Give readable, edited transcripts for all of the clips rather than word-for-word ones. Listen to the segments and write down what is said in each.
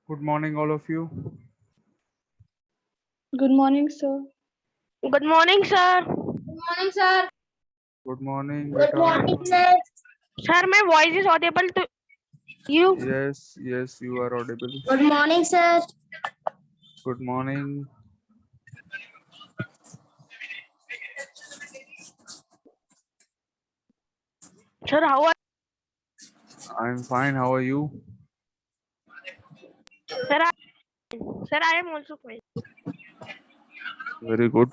Good morning, all of you. Good morning, sir. Good morning, sir. Good morning, sir. Good morning, Good beta. morning, sir. Sir, my voice is audible to you. Yes, you are audible. Good morning, sir. Good morning. Sir, how are I'm fine. How are you? sir? Sir, I am also fine. Very good.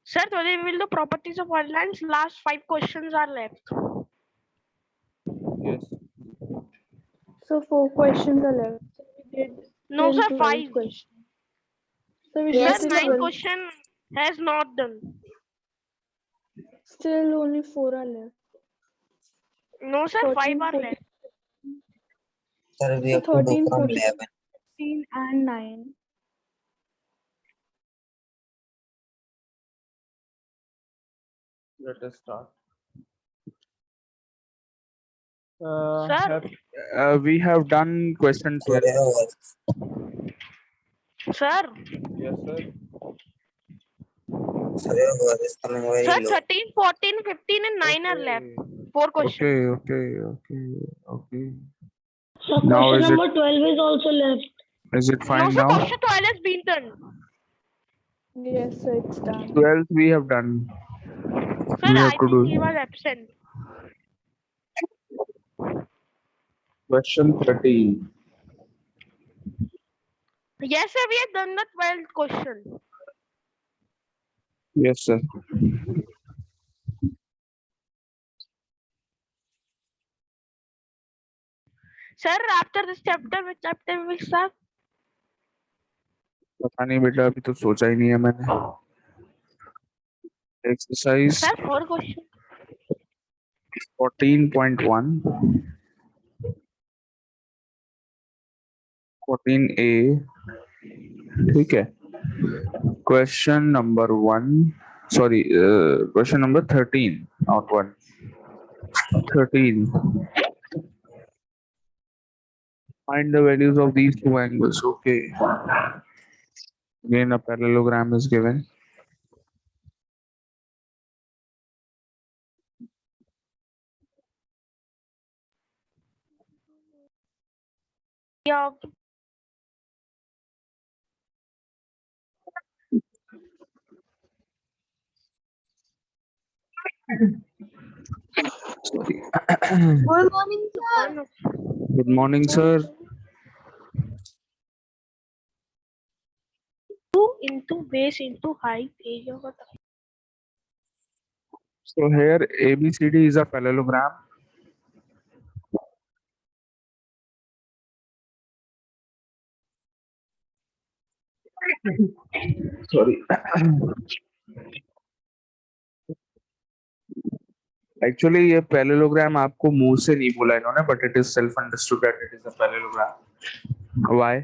Sir, today we will do properties of outlines. Last 5 questions are left. Yes. So 4 questions are left. So we did No, till sir, 12 5. questions. So we Yes, did Sir, till sir. 9 12. question has not done. Still only 4 are left. No, sir, 5 13, are 14. left. Sir, we So have to do 13, from 14, 11. 15 and 9. Let us start. Sir, We have done question 12. sir, Yes, sir. Sir, your voice is coming very sir, low. 13, 14, 15 and 9 are left. 4 questions. Okay. So Now question is it number 12 is also left. is it No, fine sir, now? question 12 has been done. Yes, sir, it's done. 12th we have done. Sir, We have I to think he do was absent. question 13. Yes, sir, we have done the 12th question. Yes, sir. Sir, after this chapter, which chapter we will start? पता नहीं बेटा अभी तो सोचा ही नहीं है मैंने. Exercise Sir, 4 questions. 14.1, 14A. ठीक है. Question number 1. Sorry, question number 13, not 1. 13. Find the values of these two angles. Okay. Again, a parallelogram is given. Yeah. Sorry. Good morning, sir. Good morning, sir. 2 into base into height area of a So here ABCD is a parallelogram. Sorry. Actually ये parallelogram आपको मुंह से नहीं बोला इन्होंने, but it is self understood that it is a parallelogram. Why?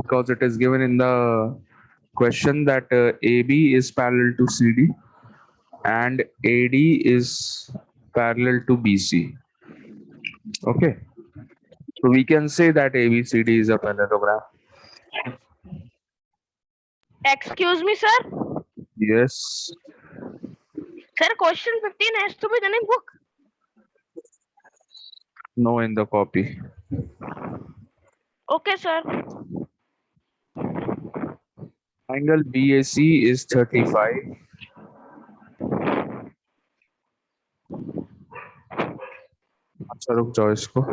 Because it is given in the question that AB is parallel to CD and AD is parallel to BC. Okay, so we can say that ABCD is a parallelogram. Excuse me, sir. Yes. Sir, question 15 has to be done in book. No, in the copy. Okay, sir. Angle BAC is 35. अच्छा रुक जाओ इसको.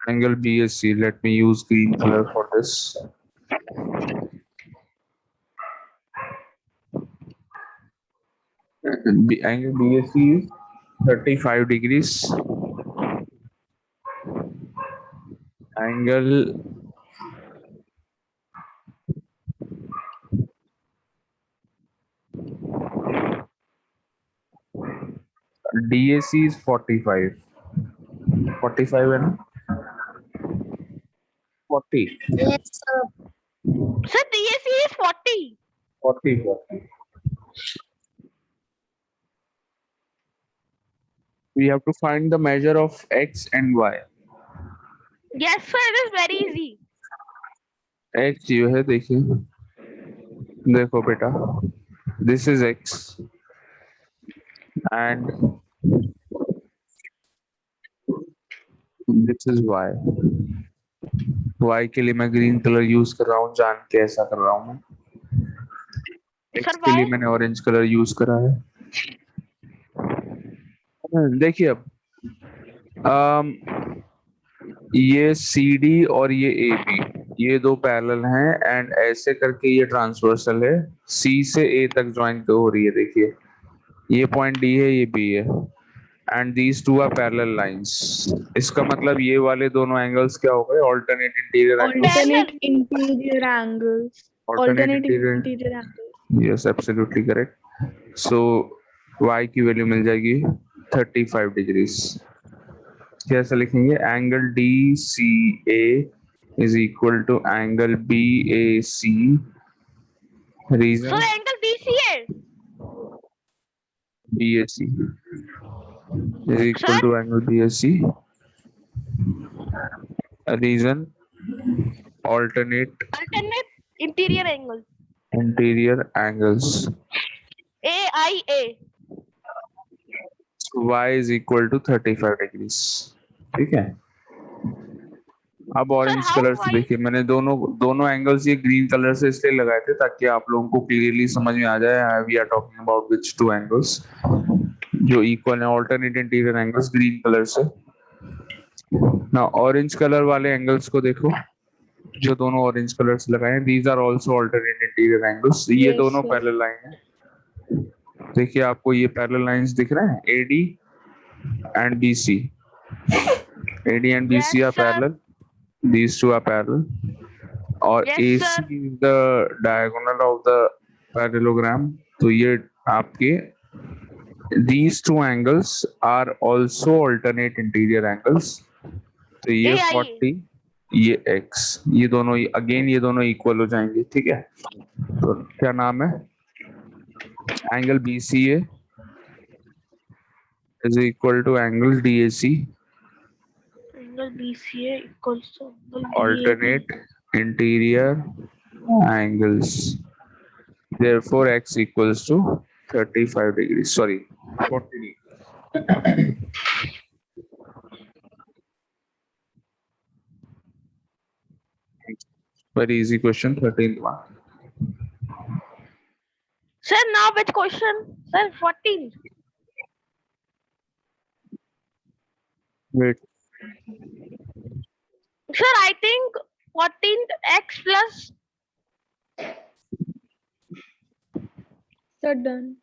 Angle BAC, let me use green color for this. Angle BAC is 35 degrees. Angle DAC is 45. 45 and 40. Yes, sir. Sir, DAC is 40. 40. We have to find the measure of x and y. Yes, sir. It is very easy. x ये है, देखिए, देखो बेटा, this is x and this is y. y के लिए मैं green colour use कर रहा हूँ, जान के ऐसा कर रहा हूँ। x Sir, के लिए why? मैंने ऑरेंज कलर यूज करा है। देखिए अब ये CD और ये AB, ये दो पैरेलल हैं एंड ऐसे करके ये ट्रांसवर्सल है, C से A तक ज्वाइन हो रही है। देखिए ये पॉइंट D है, ये B है and these two are parallel lines. इसका मतलब ये वाले दोनों एंगल्स क्या हो गए? Alternate interior angles. Alternate interior angles. Alternate interior angles. Yes, absolutely correct. So y की वैल्यू मिल जाएगी 35 डिग्रीज। कैसे लिखेंगे? Angle DCA is equal to angle BAC। So reason angle BCA. BAC is equal to angle BAC. Reason alternate Alternate interior angle. interior angles. AIA. Y is equal to 35 degrees. ठीक है। अब orange how colour से Y- देखिए, मैंने दोनों angles ये green colour से इसलिए लगाए थे ताकि आप लोगों को क्लियरली समझ में आ जाए we are talking about which two angles जो इक्वल है, alternate interior angles green colour से। ना ऑरेंज कलर वाले एंगल्स को देखो, जो दोनों ऑरेंज कलर से लगाए हैं, these are also alternate interior angles. ये Yes, दोनों sir. पैरेलल लाइन है। देखिए आपको ये पैरेलल लाइंस दिख रहे हैं, AD and BC. AD and BC Yes, are sir. parallel. These two are parallel. और Yes, AC sir. is the diagonal of the parallelogram. तो ये आपके these two angles are also alternate interior angles. तो ये AIA. 40, ये X, ये दोनों again ये दोनों इक्वल हो जाएंगे। ठीक है, तो क्या नाम है? Angle BCA is equal to angle DAC. Angle BCA equals to angle DAB. Alternate interior angles. Therefore, x equals to 35 degrees. Sorry, 40 degrees. Very easy question, 13th one. Sir, now which question? Sir, 14. Wait, Sir, I think 14th x plus. Sir, done.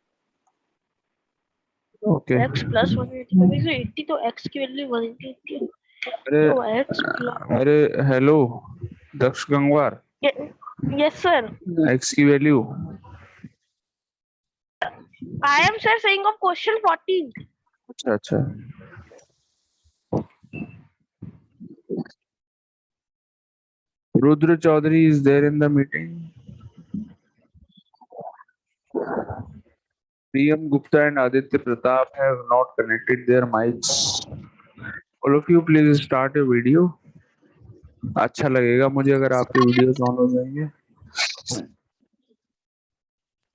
okay. X plus 180. So 80 तो x की value 180 है। अरे तो x plus. अरे hello दक्ष Gangwar, Yes, sir. x की value I am sir saying of question 14. अच्छा अच्छा। Rudra Chaudhary is there in the meeting. Priyam Gupta and Aditya Pratap have not connected their mics. All of you please start a video. अच्छा लगेगा मुझे अगर आपके videos on हो जाएंगे।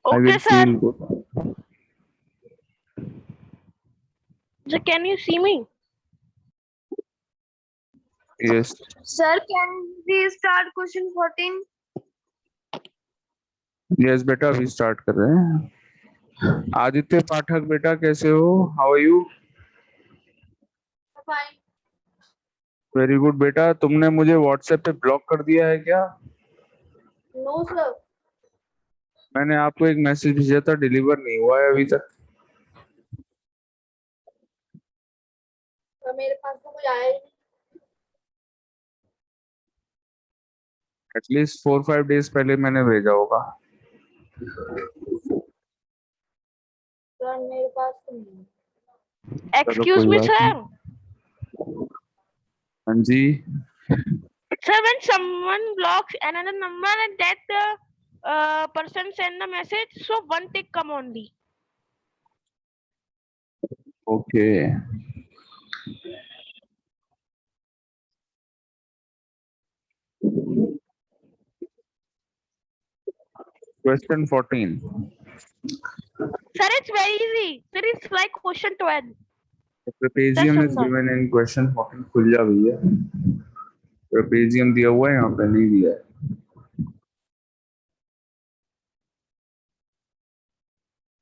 I Okay, will sir. feel good. So can you see me? Yes. Sir, can we start question 14? Yes बेटा, अभी start कर रहे हैं। आदित्य पाठक बेटा कैसे हो? How are you? Fine. Very good बेटा। तुमने मुझे व्हाट्सएप पे ब्लॉक कर दिया है क्या? No, sir. मैंने आपको एक मैसेज भेजा था, डिलीवर नहीं हुआ है अभी तक। तो मेरे पास तो कुछ आया ही नहीं। एटलीस्ट 4-5 डेज पहले मैंने भेजा होगा। सर मेरे पास तो नहीं। Excuse me, sir. हाँ जी। Sir, when someone blocks another number, that person send the message, so one tick come only. Okay. Question 14. Sir, it's very easy. Sir, it's like question 12. The trapezium is समझा। given in question 14. खुल जा भैया. Trapezium दिया हुआ है, यहाँ पे नहीं दिया है.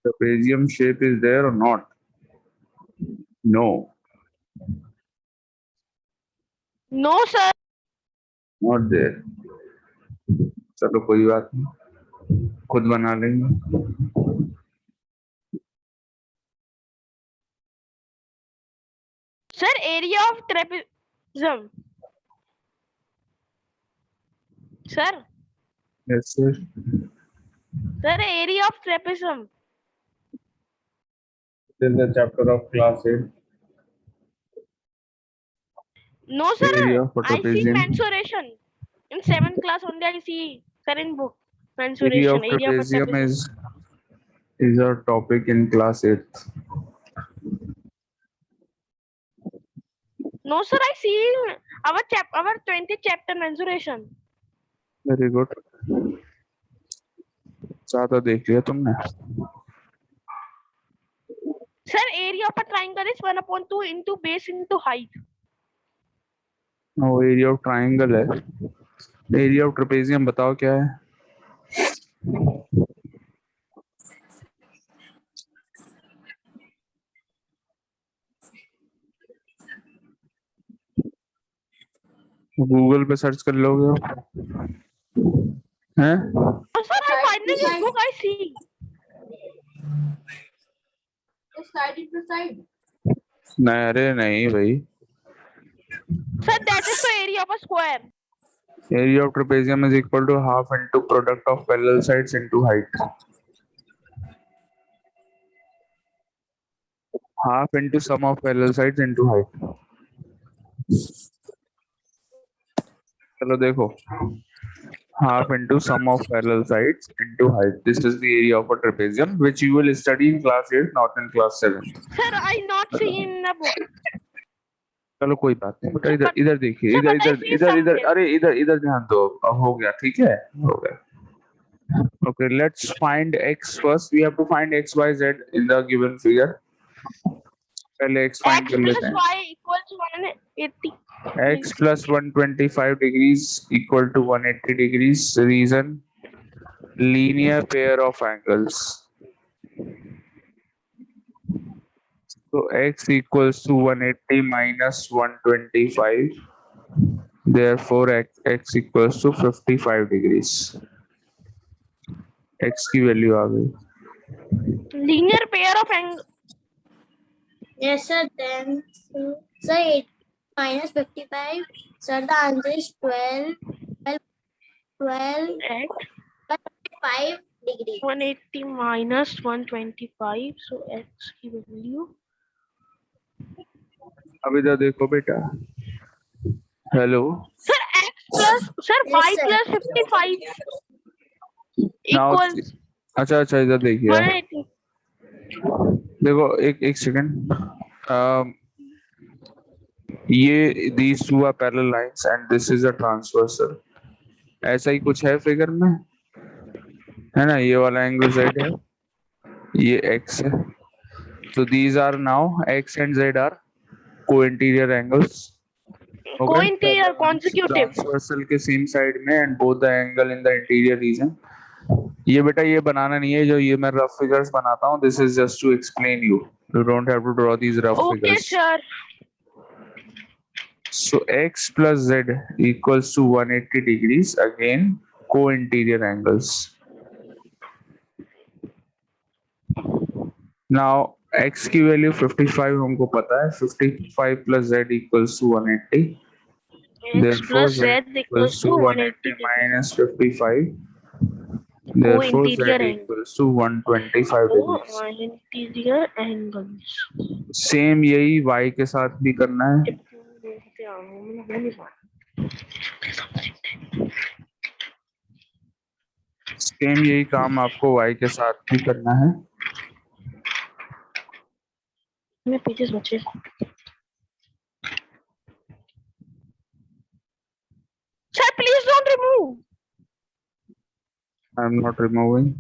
Trapezium shape is there or not? No. No, sir. Not there. चलो कोई बात नहीं, खुद बना लेंगे. Sir, area of trapezium. Sir, Yes sir. sir, area of trapezium. This is the chapter of class 8. No, sir. Area of I see trapezium. mensuration. In 7th class only I see, sir, in book. Area Mensuration. of Area of a trapezium trapezium. is a topic in class 8. No, sir, I see our 20th chapter mensuration. Very good. ज्यादा देख लिया तुमने. Sir, area of a triangle is 1/2 into base into height. वो area of triangle है. Area of trapezium बताओ क्या है. Google पे सर्च कर लोगे हैं? Oh, sir, I find in this book I see. Side to side. नहीं, अरे नहीं भाई. Sir, that is the area of a square. Area of trapezium is equal to half into product of parallel sides into height. Half into sum of parallel sides into height. चलो देखो. Half into sum of parallel sides into height. This is the area of a trapezium, which you will study in class 8, not in class 7. Sir, I not see in the book. चलो कोई बात नहीं बेटा. इधर इधर देखिए. Sir, इधर but I इधर see इधर इधर somewhere. अरे इधर इधर ध्यान दो. अब हो गया. ठीक है, हो गया. Okay, let's find x first. We have to find x, y, z in the given figure. पहले x find X कर plus लेते हैं. Y equals 180. X plus 125 degrees equal to 180 degrees. Reason: linear pair of angles. So x equals to 180 minus 125. Therefore x equals to 55 degrees. x की value आ गई. Linear pair of angles. Yes, sir. Then, sir, 8 minus 55. Sir, the answer is 12 X 5 degrees. 180 minus 125. So X की value. अब इधर देखो बेटा. Hello. Sir, X plus sir Yes, Y sir. plus 55 Now equals अच्छा अच्छा इधर देखिए. 180. देखो एक सेकंड. ये these two are parallel lines and this is a transversal. ऐसा ही कुछ है फिगर में, है ना. ये वाला एंगल z है, ये x है. So these are now x and z are co-interior angles. Co-interior consecutive. Transversal के सेम साइड में and both the angle in the interior region. ये बेटा ये बनाना नहीं है. जो ये मैं रफ फिगर्स बनाता हूँ, this is just to explain you. You don't have to draw these rough Okay, figures. sir. So x plus z equals to 180 degrees. Again, co-interior angles. Now x की वैल्यू 55 हमको पता है. 55 plus z equals to 180. X Therefore plus z Z equals to 180 minus 55. Therefore z Co-interior angle. equals to 125 degrees. Co-interior angles. Same यही y के साथ भी करना है. सेम यही काम आपको y के साथ भी करना है। मैं पेजेस बचे। Sir please don't remove. I am not removing.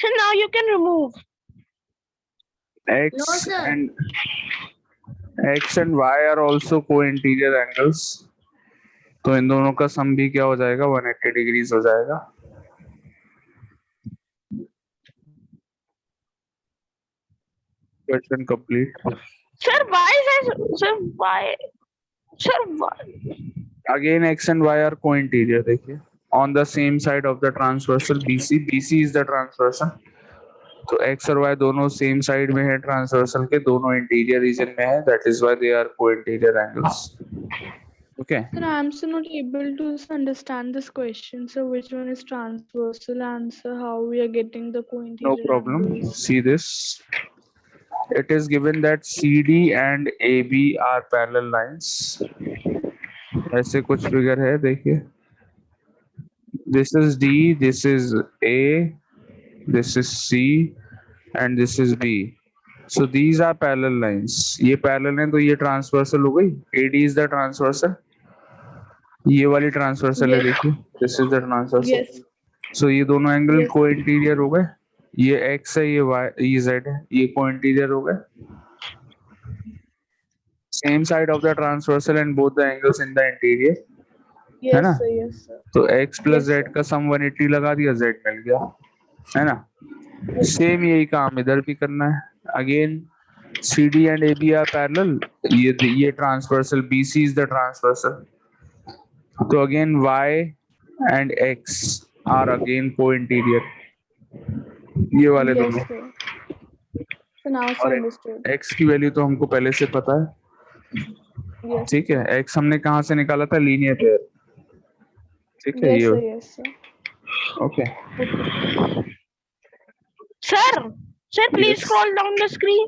So now you can remove. X No, sir. and y are also co-interior angles, तो इन दोनों का सम भी क्या हो जाएगा, 180 डिग्रीज हो जाएगा। Question complete. Sir, why is sir why? Sir, why? Again x and y are co-interior, देखिए on the same side of the transversal BC is the transversal, तो x और y दोनों सेम साइड में है transversal के, दोनों interior reason में है, that is why they are co-interior angles. Okay. Sir, I'm still not able to understand this question. So which one is transversal answer? How we are getting the co-interior No problem. angles? See this. It is given that CD and AB are parallel lines. ऐसे कुछ figure है, देखिए। This is D, this is A, this is C, and this is B. So these are parallel lines. ये parallel है तो ये transversal हो गई. AD is the transversal. ये वाली transversal है, Yes. देखिए। This is the transversal. Yes. So ये दोनों एंगल Yes. co-interior हो गए। ये x है, ये y, ये z है, ये co-interior हो गए। Same side of the transversal and both the angles in the interior. है ना? Yes, sir. Yes, sir. तो x plus Yes, z sir. का सम 180 लगा दिया, z मिल गया, है ना? सेम यही काम इधर भी करना है। Again CD and AB are parallel, ये transversal, BC is the transversal, तो again y and x are again co-interior, ये वाले Yes, दोनों। sir. So now it's और understood. x की वैल्यू तो हमको पहले से पता है, Yes. ठीक है। x हमने कहाँ से निकाला था, लीनियर पेयर, ठीक है। Yes, ये sir. Yes, sir. Okay. Sir, please Yes. scroll down the screen.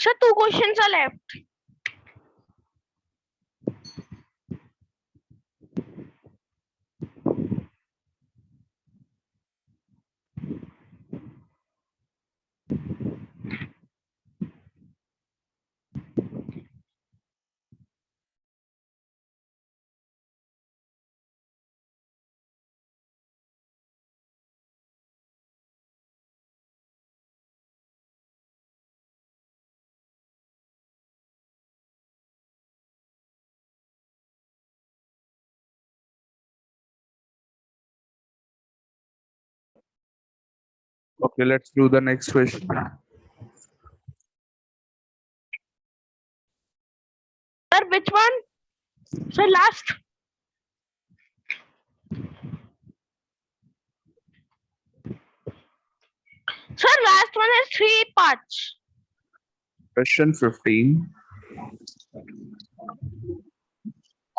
Sir, 2 questions are left. Okay, let's do the next question. Sir, which one? Sir, last. Sir, last one has 3 parts. Question 15.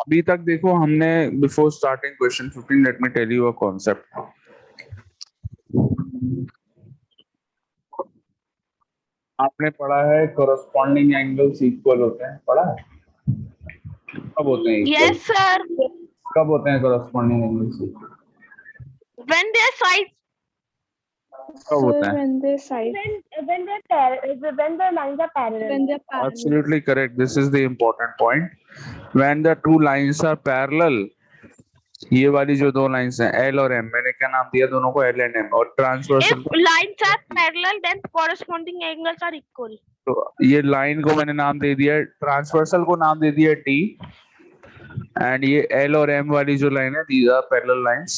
अभी तक देखो हमने before starting question 15, let me tell you a concept. आपने पढ़ा है corresponding angles equal होते हैं, पढ़ा है? कब होते हैं equal? Yes, sir. कब होते हैं corresponding angles equal? When their sides, कब होता Sir, है? when they side, when the lines are parallel. when they're parallel. Absolutely correct. This is the important point. When the two lines are parallel, ये वाली जो दो lines हैं L और M, मैंने क्या नाम दिया दोनों को, L and M, और if transversal, lines are parallel, then corresponding angles are equal. तो ये लाइन को मैंने नाम दे दिया, ट्रांसवर्सल को नाम दे दिया टी, एंड ये एल और एम वाली जो लाइन है दीज आर पैरेलल लाइंस।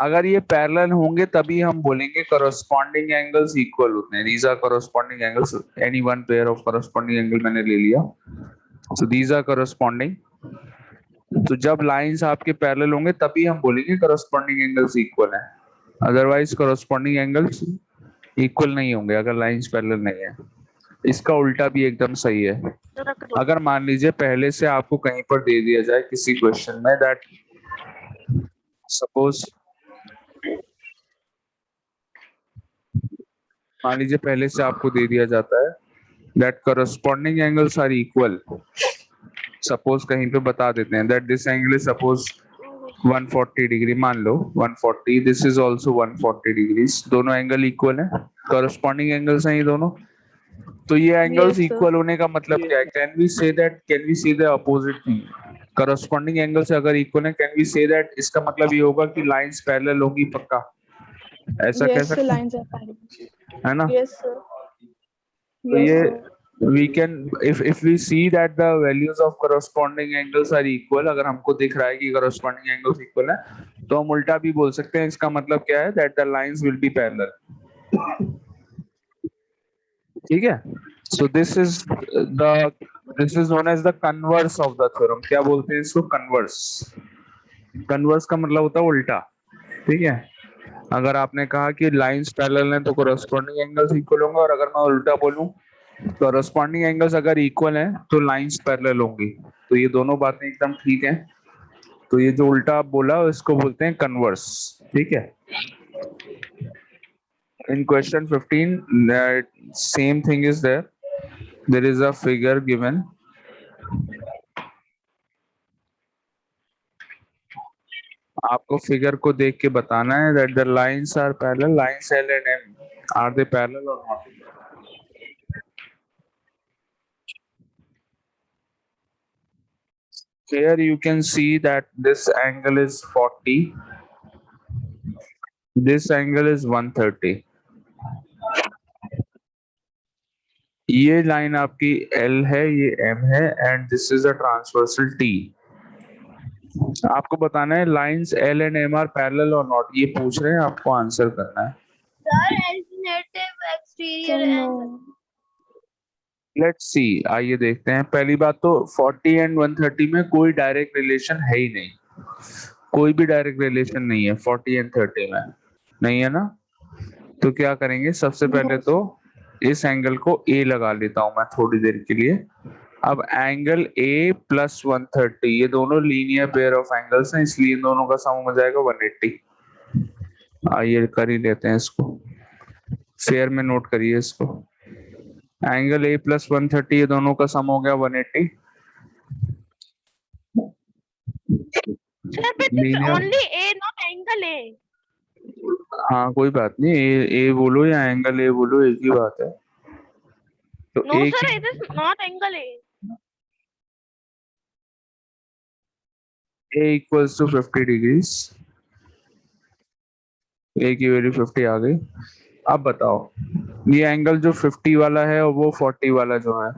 अगर ये पैरेलल होंगे तभी हम बोलेंगे करस्पॉन्डिंग एंगल्स इक्वल होते हैं। These are corresponding angles, any one pair of corresponding angle मैंने ले लिया, सो दीज आर करस्पॉन्डिंग। तो जब लाइंस आपके पैरेलल होंगे तभी हम बोलेंगे करस्पॉन्डिंग एंगल्स इक्वल है, अदरवाइज करस्पॉन्डिंग एंगल्स इक्वल नहीं होंगे अगर लाइंस पैरेलल नहीं है। इसका उल्टा भी एकदम सही है। तो रख दो। अगर मान लीजिए पहले से आपको कहीं पर दे दिया जाए किसी क्वेश्चन में दैट सपोज, मान लीजिए पहले से आपको दे दिया जाता है that corresponding angles are equal, suppose कहीं पे बता देते हैं that this angle is suppose 140 degree, मान लो 140, दिस इज आल्सो 140 डिग्रीज, दोनों एंगल इक्वल है, करस्पॉन्डिंग एंगल्स हैं ये दोनों। तो ये एंगल्स Yes, sir. इक्वल होने का मतलब क्या है? कैन वी से the opposite thing? Corresponding angle से अगर इक्वल है, कैन वी से दैट इसका मतलब ये होगा कि लाइंस पैरेलल होंगी पक्का, ऐसा कह Yes, sir. सकते हैं, Lines are parallel. है ना? Yes, sir. तो Yes, ये sir. we can if we see that the values of corresponding angles are equal, अगर हमको दिख रहा है कि corresponding angles equal है तो हम उल्टा भी बोल सकते हैं। इसका मतलब क्या है? that the lines will be parallel। ठीक है? so this is known as the converse of the theorem। क्या बोलते हैं इसको? converse का मतलब होता है उल्टा। ठीक है? अगर आपने कहा कि लाइंस पैरेलल हैं तो corresponding angles equal होंगे, और अगर मैं उल्टा बोलूं करस्पॉन्डिंग एंगल्स अगर इक्वल हैं तो लाइंस पैरेलल होंगी। तो ये दोनों बातें एकदम ठीक हैं। तो ये जो उल्टा आप बोला इसको बोलते हैं कन्वर्स। ठीक है? In question 15 same thing is there is a figure given, आपको फिगर को देख के बताना है that the lines are parallel, lines L and M are they parallel और not. Here you can see that this angle is 40, this angle is 130। ये line आपकी L है, ये M है, and this is a transversal T। आपको बताना है lines L and M are parallel or not, ये पूछ रहे हैं, आपको आंसर करना है। Sir, alternative exterior So, angle. no. Let's see, आइए देखते हैं। पहली बात तो 40 एंड 130 में कोई डायरेक्ट रिलेशन है ही नहीं, कोई भी डायरेक्ट रिलेशन नहीं है 40 एंड 30 में, नहीं है ना? तो क्या करेंगे? सबसे पहले तो इस एंगल को A लगा लेता हूं मैं थोड़ी देर के लिए। अब एंगल A प्लस 130, ये दोनों लीनियर पेयर ऑफ एंगल्स हैं, इसलिए इन दोनों का सम हो जाएगा 180। आइए कर ही लेते हैं इसको, फेयर में नोट करिए इसको। एंगल A प्लस 130, ये दोनों का सम हो गया 180। Sir, but it's Linear- only A, not angle A. हाँ कोई बात नहीं, ए बोलो या एंगल ए बोलो, एक ही बात है। तो No, A sir, की it is not angle A. A equals to 50 degrees, A की वैल्यू 50 आ गई। अब बताओ ये एंगल जो 50 वाला है और वो 40 वाला जो है,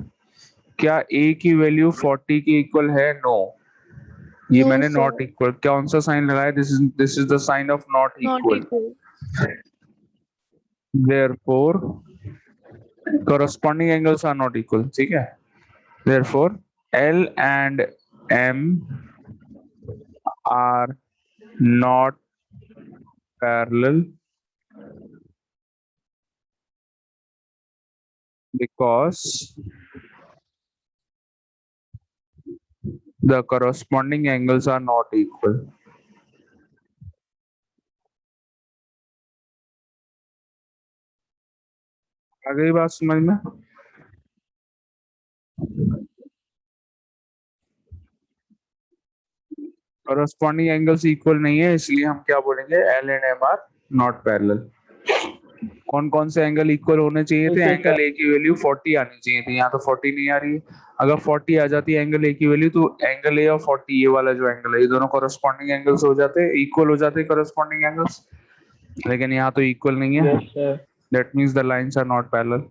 क्या A की वैल्यू 40 की इक्वल है? नो, ये No, मैंने sir. नॉट इक्वल, कौन सा साइन लगाया? This is the sign of not Not equal. equal. Therefore corresponding angles are not equal। ठीक है? Therefore L and M are not parallel because the corresponding angles are not equal। आ गई बात समझ में? corresponding angles equal नहीं है, इसलिए हम क्या बोलेंगे? L and M are not parallel। कौन कौन से एंगल इक्वल होने चाहिए थे? एंगल ए की वैल्यू 40 आनी चाहिए थी, यहाँ तो 40 नहीं आ रही है। अगर 40 आ जाती है एंगल ए की वैल्यू तो एंगल ए और 40, ये वाला जो एंगल है, ये दोनों कॉरेस्पॉन्डिंग एंगल्स हो जाते हैं, इक्वल हो जाते हैं कॉरेस्पॉन्डिंग एंगल्स। लेकिन यहाँ तो इक्वल नहीं है, that means the lines are not parallel.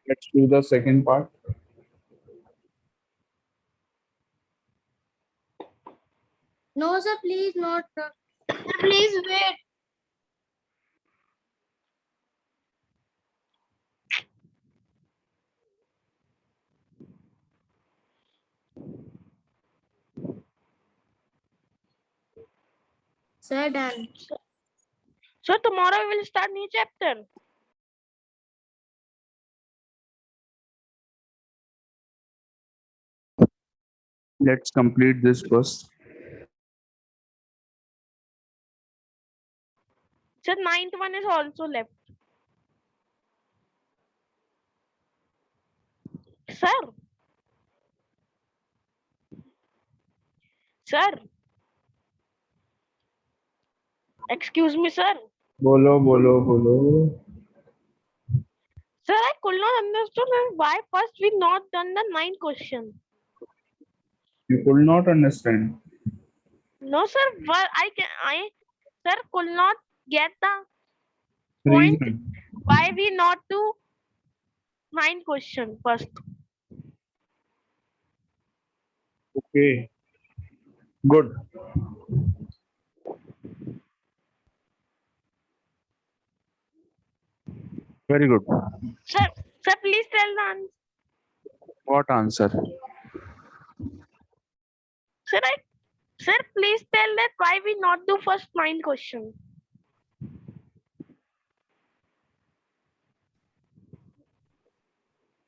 Let's do the second part. No, sir, please not. Please wait. Sir, done. So tomorrow we will start new chapter. Let's complete this first. So ninth one is also left. Sir. Sir. Excuse me, sir. बोलो बोलो बोलो. Sir, I could not understand why first we not done the 9 question. You could not understand. No, sir. But I sir could not get the point Reason. why we not do 9 question first. Okay. Good. Very good. Sir, please tell the answer. What answer? Sir, please tell that why we not do first 9 question.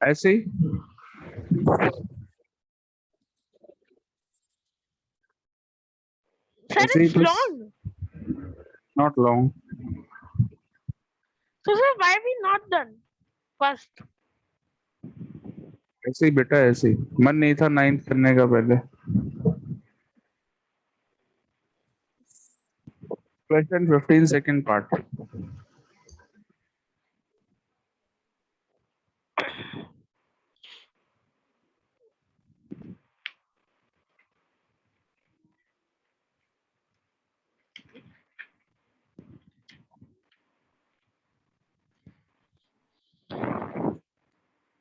ऐसे ही. Sir, ऐसे ही it's बस. long. Not long. So, sir, why we not done first? ऐसे ही बेटा ऐसे ही. मन नहीं था 9th करने का पहले. Question 15 second part.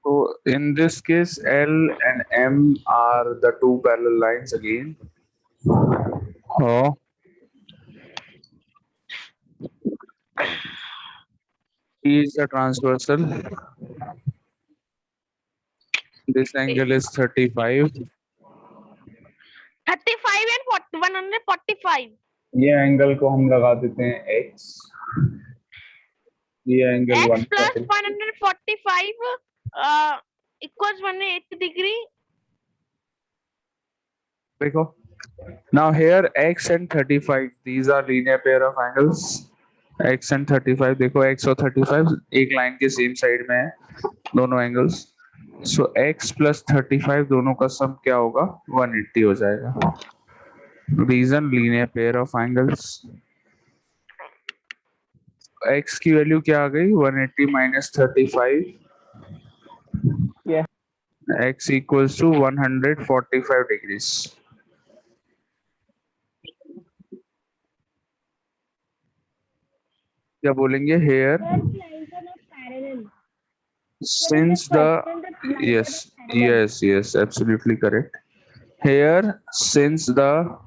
So in this case, L and M are the two parallel lines again. Oh. E is the transversal. This angle is 35. 35 and 145. ये एंगल को हम लगा देते हैं x. ये angle X 140. plus 145 equals 180 degree. देखो. Now here x and 35, these are linear pair of angles. x and 35, देखो x और 35 एक लाइन के सेम साइड में है दोनों एंगल्स. सो x plus 35 दोनों का सम क्या होगा? 180 हो जाएगा. Reason linear pair of angles. x की वैल्यू क्या आ गई? 180 minus 35. x equals to 145 degrees. क्या बोलेंगे? here since the yes absolutely correct. Here since the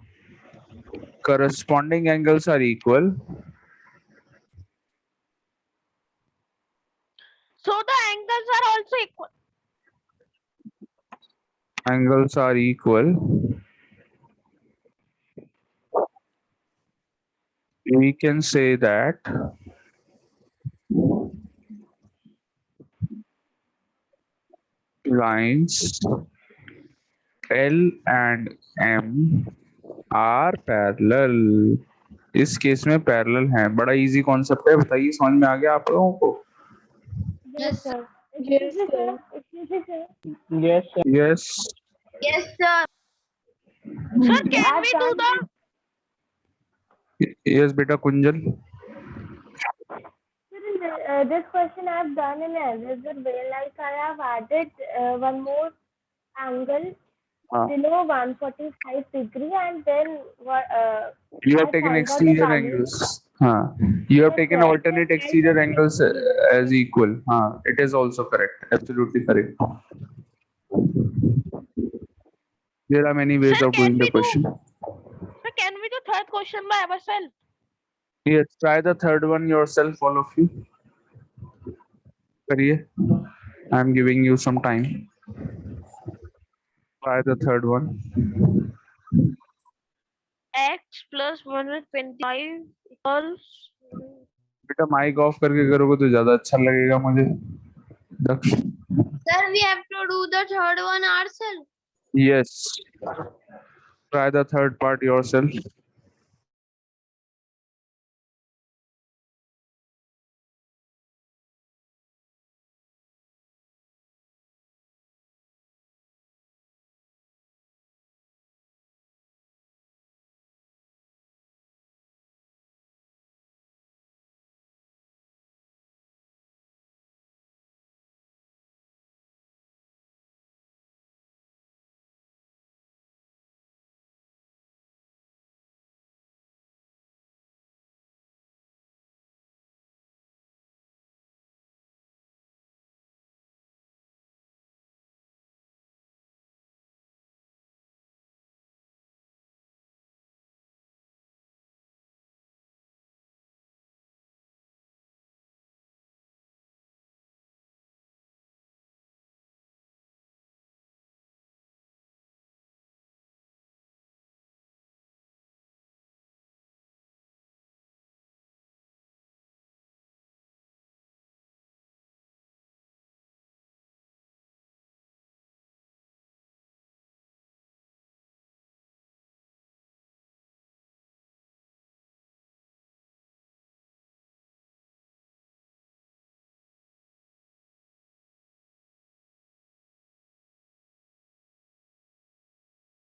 corresponding angles are equal, So the angles are also equal. angles are equal, we can say that lines L and M are parallel. इस case में parallel हैं. बड़ा easy concept है, बताइए समझ में आ गया आप लोगों को? Yes, sir. Yes, sir. Yes, sir. Yes. Yes, sir. Sir, can we do the Yes, बेटा Kunjal. This question I have done in algebra where like I have added one more angle below 145 degree and then You have I taken find out the exterior value. angles. You have taken alternate exterior angles as equal. It is also correct. Absolutely correct. There are many ways Sir, of doing can the we do question. sir, can we do third question by ourselves? Yes, try the third one yourself, all of you. करिए. I am giving you some time. Try the third one. X plus 125 equals बेटा mic off करके करोगे तो ज्यादा अच्छा लगेगा मुझे. दक्ष. Sir, we have to do the third one ourselves. Yes. Try the third part yourself.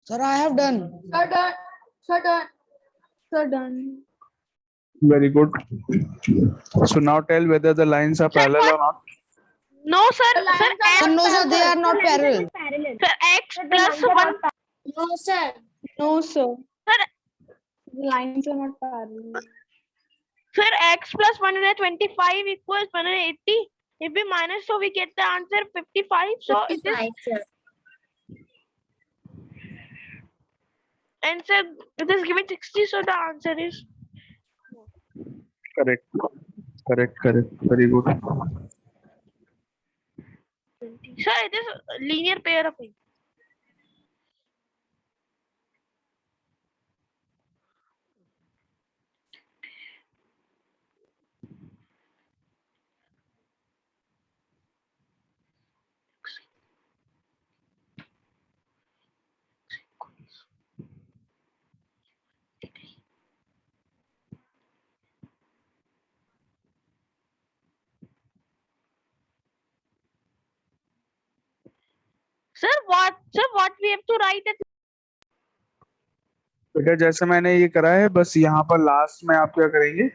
Sir, I have done. Sir, done. Sir, done. Sir, done. Very good. So now tell whether the lines are parallel or not. no sir. The lines Sir, are X, Sir, no, sir, they are not parallel. sir, X plus 1 No, sir. No, sir. Sir. The lines are not parallel. sir X plus 125 equals 180. If we minus, so we get the answer 55. So it is 55, sir. and sir it is given 60. So the answer is Correct. Correct. Correct. Very good. 20. Sir, it is a linear pair of things. Sir, what we have to write it? बेटा जैसे मैंने ये करा है बस यहाँ पर last में आप क्या करेंगे,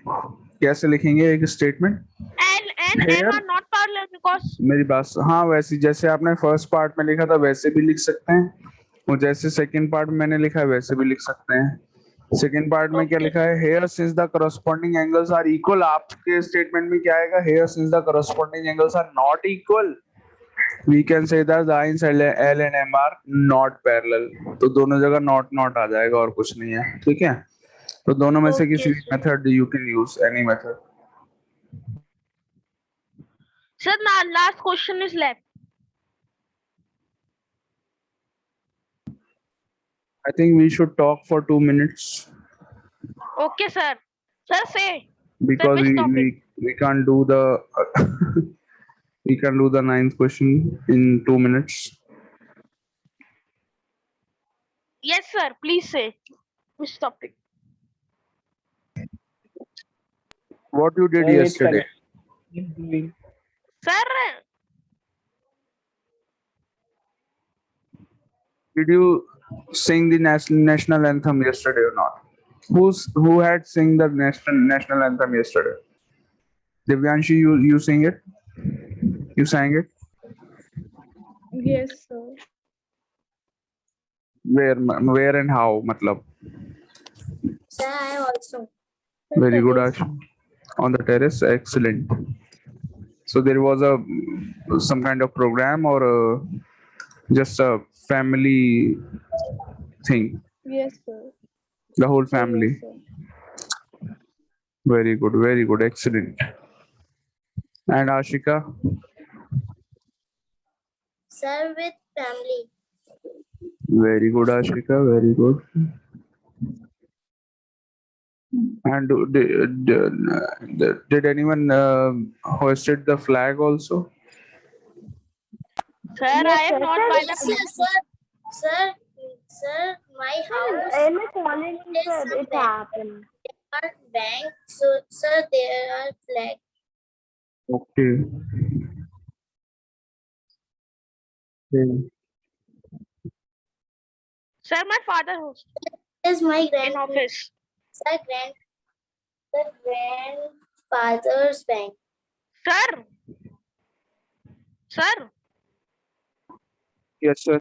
कैसे लिखेंगे एक statement. And M Here? are not parallel because मेरी बात हाँ वैसे जैसे आपने फर्स्ट पार्ट में लिखा था वैसे भी लिख सकते हैं, और जैसे सेकंड पार्ट में मैंने लिखा है वैसे भी लिख सकते हैं. सेकंड पार्ट में क्या लिखा है, here since the corresponding angles are equal. आपके स्टेटमेंट में क्या आएगा, here since the corresponding angles are not equal, we can say that the lines L and M are not parallel. तो दोनों जगह not आ जाएगा और कुछ नहीं है. ठीक है, तो दोनों में से किसी भी method you can use any method. sir, now last question is left. I think we should talk for 2 minutes. Okay, sir. Sir, say. Because which topic? we can't do the we can do the ninth question in 2 minutes. Yes, sir. Please say. Which topic? What you did yesterday? Sir, Did you sing the national anthem yesterday or not? Who had sing the national anthem yesterday? Divyanshi, you sing it? You sang it? Yes, sir. Where and how? Matlab. Sir, I also. Very good, Ash. On the terrace, excellent. So there was some kind of program or just a family thing? Yes, sir. The whole Sir, family. yes, sir. Very good, excellent. And Ashika? Sir, with family. Very good, Ashika. Very good. And did anyone hoisted the flag also? sir, I am not by the Yes, sir. Sir, my house In the colony, is sir, it somewhere. happened. Are bank. So, sir, there are flag. Okay. Okay. Sir, my father host Is my in office. the grandfather's bank. Sir. Sir. Yes, sir.